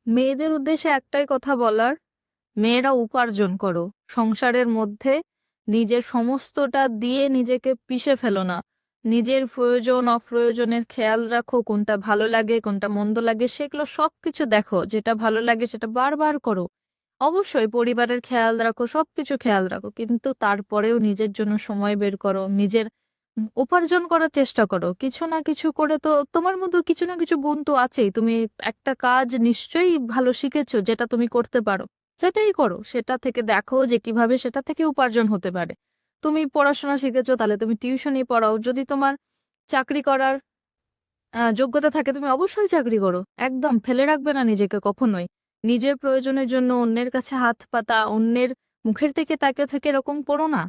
মেয়েদের উদ্দেশ্যে একটাই কথা বলার, মেয়েরা উপার্জন করো। সংসারের মধ্যে নিজের সমস্তটা দিয়ে নিজেকে পিষে ফেলো না। নিজের প্রয়োজন অপ্রয়োজনের খেয়াল রাখো, কোনটা ভালো লাগে কোনটা মন্দ লাগে সেগুলো সবকিছু দেখো, যেটা ভালো লাগে সেটা বারবার করো। অবশ্যই পরিবারের খেয়াল রাখো, সবকিছু খেয়াল রাখো, কিন্তু তারপরেও নিজের জন্য সময় বের করো, নিজের উপার্জন করার চেষ্টা করো। কিছু না কিছু করে তো তোমার মধ্যে কিছু না কিছু গুণ তো আছেই। তুমি একটা কাজ নিশ্চয়ই ভালো শিখেছো যেটা তুমি করতে পারো, সেটাই করো। সেটা থেকে দেখো যে কিভাবে সেটা থেকে উপার্জন হতে পারে। তুমি পড়াশোনা শিখেছো, তাহলে তুমি টিউশনই পড়াও। যদি তোমার চাকরি করার যোগ্যতা থাকে, তুমি অবশ্যই চাকরি করো। একদম ফেলে রাখবে না নিজেকে কখনোই। নিজের প্রয়োজনের জন্য অন্যের কাছে হাত পাতা, অন্যের মুখের থেকে তাকে থেকে এরকম করো না।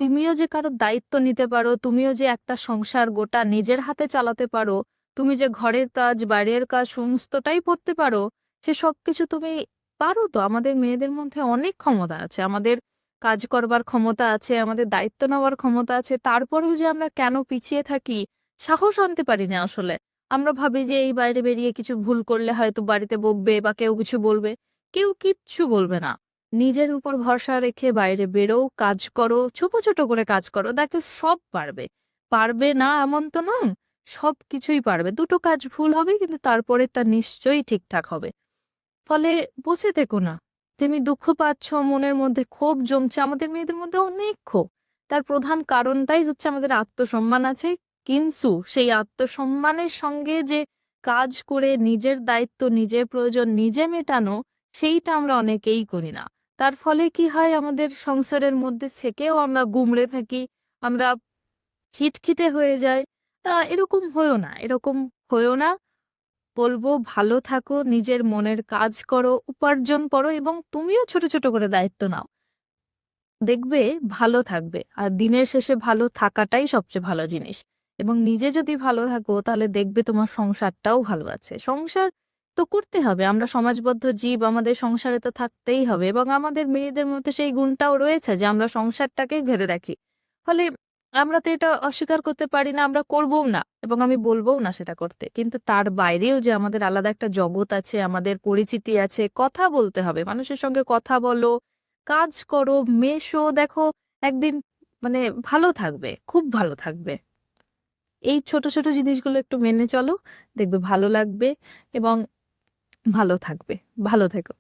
তুমিও যে কারো দায়িত্ব নিতে পারো, তুমিও যে একটা সংসার গোটা নিজের হাতে চালাতে পারো, তুমি যে ঘরের কাজ বাইরের কাজ সমস্তটাই করতে পারো, সে সব কিছু তুমি পারো তো। আমাদের মেয়েদের মধ্যে অনেক ক্ষমতা আছে, আমাদের কাজ করবার ক্ষমতা আছে, আমাদের দায়িত্ব নেওয়ার ক্ষমতা আছে। তারপরেও যে আমরা কেন পিছিয়ে থাকি, সাহস আনতে পারি না আসলে। আমরা ভাবি যে এই বাইরে বেরিয়ে কিছু ভুল করলে হয়তো বাড়িতে বকবে বা কেউ কিছু বলবে। কেউ কিচ্ছু বলবে না। নিজের উপর ভরসা রেখে বাইরে বেরো, কাজ করো, ছোট ছোট করে কাজ করো, দেখো সব পারবে। পারবে না এমন তো নয়, সব কিছুই পারবে। দুটো কাজ ভুল হবে কিন্তু তারপরেরটা নিশ্চয়ই ঠিকঠাক হবে। ফলে বসে থেকো না। তুমি দুঃখ পাচ্ছ, মনের মধ্যে ক্ষোভ জমছে, আমাদের মেয়েদের মধ্যে অনেক ক্ষোভ। তার প্রধান কারণটাই হচ্ছে আমাদের আত্মসম্মান আছে, কিন্তু সেই আত্মসম্মানের সঙ্গে যে কাজ করে নিজের দায়িত্ব নিজের প্রয়োজন নিজে মেটানো, সেইটা আমরা অনেকেই করি না। তার ফলে কি হয়, আমাদের সংসারের মধ্যে থেকেও আমরা গুমড়ে থাকি, আমরা খিটখিটে হয়ে যাই। এরকম হয়েও না, এরকম হয়েও না। বলবো ভালো থাকো, নিজের মনের কাজ করো, উপার্জন করো এবং তুমিও ছোট ছোট করে দায়িত্ব নাও। দেখবে ভালো থাকবে। আর দিনের শেষে ভালো থাকাটাই সবচেয়ে ভালো জিনিস। এবং নিজে যদি ভালো থাকো তাহলে দেখবে তোমার সংসারটাও ভালো আছে। সংসার তো করতে হবে, আমরা সমাজবদ্ধ জীব, আমাদের সংসারে তো থাকতেই হবে। এবং আমাদের মেয়েদের মধ্যে সেই গুণটাও রয়েছে যে আমরা সংসারটাকেই ঘিরে রাখি। ফলে আমরা তো এটা অস্বীকার করতে পারি না, আমরা করবও না এবং আমি বলবোও না সেটা করতে। কিন্তু তার বাইরেও যে আমাদের আলাদা একটা জগৎ আছে, আমাদের পরিচিতি আছে, কথা বলতে হবে, মানুষের সঙ্গে কথা বলো, কাজ করো, মেশো, দেখো একদিন মানে ভালো থাকবে, খুব ভালো থাকবে। এই ছোট ছোট জিনিসগুলো একটু মেনে চলো, দেখবে ভালো লাগবে এবং ভালো থাকবে। ভালো থেকো।